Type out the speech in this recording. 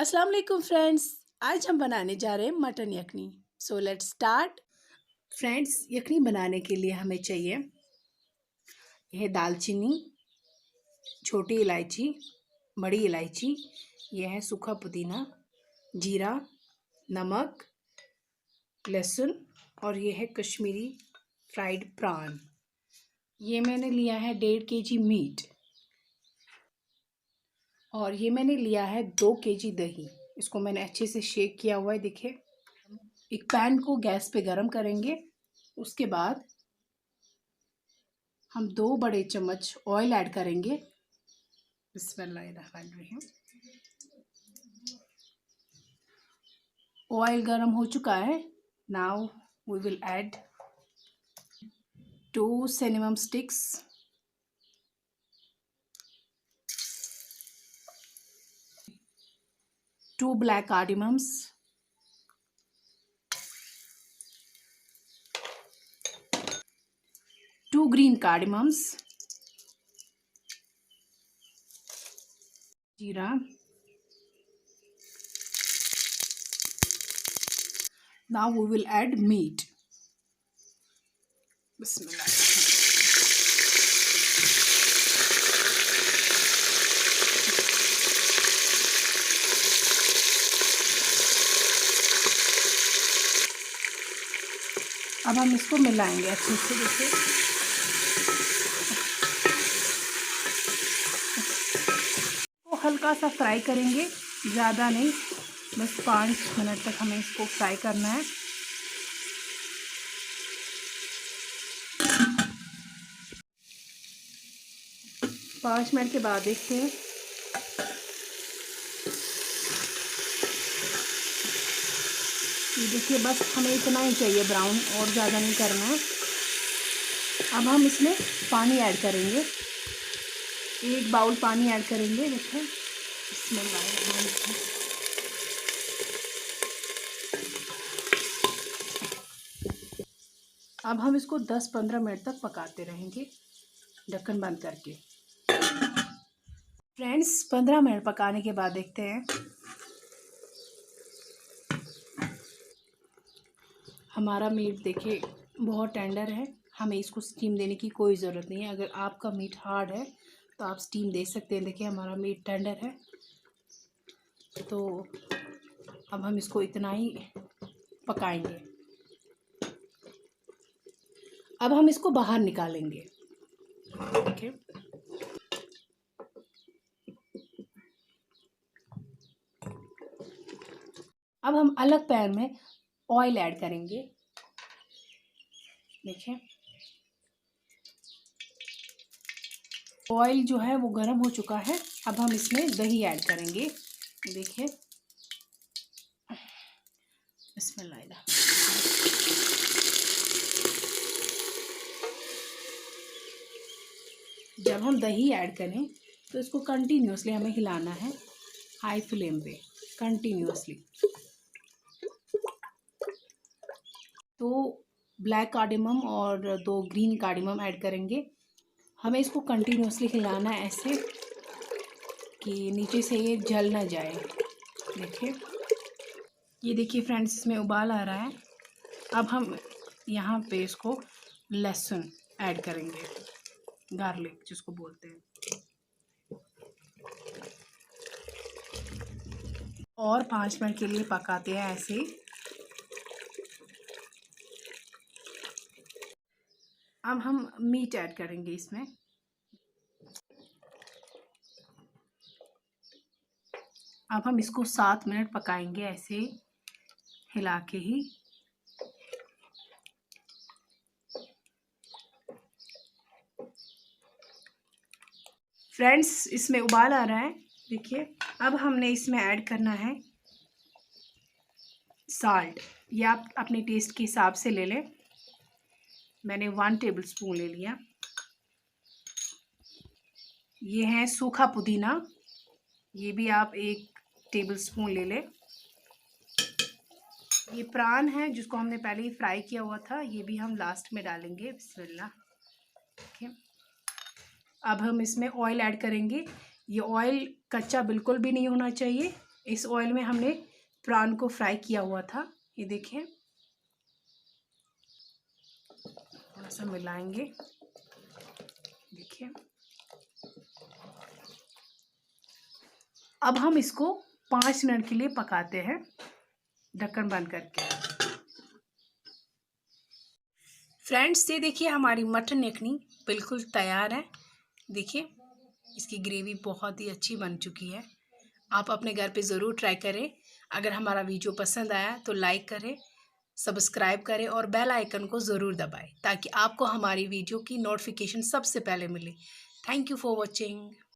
अस्सलाम वालेकुम फ्रेंड्स। आज हम बनाने जा रहे हैं mutton yakhni. So let's start. Friends, yakhni बनाने के लिए हमें चाहिए यह दालचीनी, छोटी इलायची, बड़ी इलायची, यह है सूखा पुदीना, जीरा, नमक, लहसुन और यह है कश्मीरी फ्राइड प्रान। ये मैंने लिया है 1.5 kg मीट और ये मैंने लिया है 2 kg दही। इसको मैंने अच्छे से शेक किया हुआ है। देखिए, एक पैन को गैस पे गरम करेंगे। उसके बाद हम 2 बड़े चम्मच ऑयल ऐड करेंगे। बिस्मिल्लाहिर्रहमानिर्रहीम। ऑयल गरम हो चुका है। Now we will add 2 cinnamon sticks, 2 black cardamoms, 2 green cardamoms, जीरा। Now we will add meat. बिस्मिल्लाह। अब हम इसको मिलाएंगे अच्छे से। देखिए, तो हल्का सा फ्राई करेंगे, ज़्यादा नहीं, बस 5 मिनट तक हमें इसको फ्राई करना है। पाँच मिनट के बाद देखते हैं। ये देखिए, बस हमें इतना ही चाहिए ब्राउन, और ज़्यादा नहीं करना है। अब हम इसमें पानी ऐड करेंगे। 1 बाउल पानी ऐड करेंगे। देखिए, इसमें अब हम इसको 10-15 मिनट तक पकाते रहेंगे, ढक्कन बंद करके। फ्रेंड्स, 15 मिनट पकाने के बाद देखते हैं। हमारा मीट देखिए बहुत टेंडर है, हमें इसको स्टीम देने की कोई ज़रूरत नहीं है। अगर आपका मीट हार्ड है तो आप स्टीम दे सकते हैं। देखिए, हमारा मीट टेंडर है, तो अब हम इसको इतना ही पकाएंगे। अब हम इसको बाहर निकालेंगे। देखिए, अब हम अलग पैन में ऑयल ऐड करेंगे। देखिए, ऑयल जो है वो गर्म हो चुका है। अब हम इसमें दही ऐड करेंगे। देखिए, बिस्मिल्लाह। जब हम दही ऐड करें तो इसको कंटिन्यूसली हमें हिलाना है, हाई फ्लेम पे कंटिन्यूसली। तो ब्लैक कार्डेमम और 2 ग्रीन कार्डेमम ऐड करेंगे। हमें इसको कंटिन्यूसली हिलाना है, ऐसे कि नीचे से ये जल ना जाए। देखिए, ये देखिए फ्रेंड्स, इसमें उबाल आ रहा है। अब हम यहाँ पे इसको लहसुन ऐड करेंगे, गार्लिक जिसको बोलते हैं, और 5 मिनट के लिए पकाते हैं ऐसे ही। अब हम मीट ऐड करेंगे इसमें। अब हम इसको 7 मिनट पकाएंगे ऐसे हिला के ही। फ्रेंड्स, इसमें उबाल आ रहा है। देखिए, अब हमने इसमें ऐड करना है साल्ट। या आप अपने टेस्ट के हिसाब से ले लें। मैंने 1 टेबलस्पून ले लिया। ये है सूखा पुदीना, ये भी आप 1 टेबलस्पून ले लें। ये प्रान है जिसको हमने पहले ही फ्राई किया हुआ था, ये भी हम लास्ट में डालेंगे। बिस्मिल्लाह। ठीक है, अब हम इसमें ऑयल ऐड करेंगे। ये ऑयल कच्चा बिल्कुल भी नहीं होना चाहिए, इस ऑयल में हमने प्रॉन को फ्राई किया हुआ था। ये देखिए, थोड़ा सा मिलाएंगे। देखिए, अब हम इसको 5 मिनट के लिए पकाते हैं ढक्कन बंद करके। फ्रेंड्स, ये देखिए हमारी मटन यखनी बिल्कुल तैयार है। देखिए, इसकी ग्रेवी बहुत ही अच्छी बन चुकी है। आप अपने घर पे ज़रूर ट्राई करें। अगर हमारा वीडियो पसंद आया तो लाइक करें, सब्सक्राइब करें और बेल आइकन को ज़रूर दबाएं ताकि आपको हमारी वीडियो की नोटिफिकेशन सबसे पहले मिले। Thank you for watching.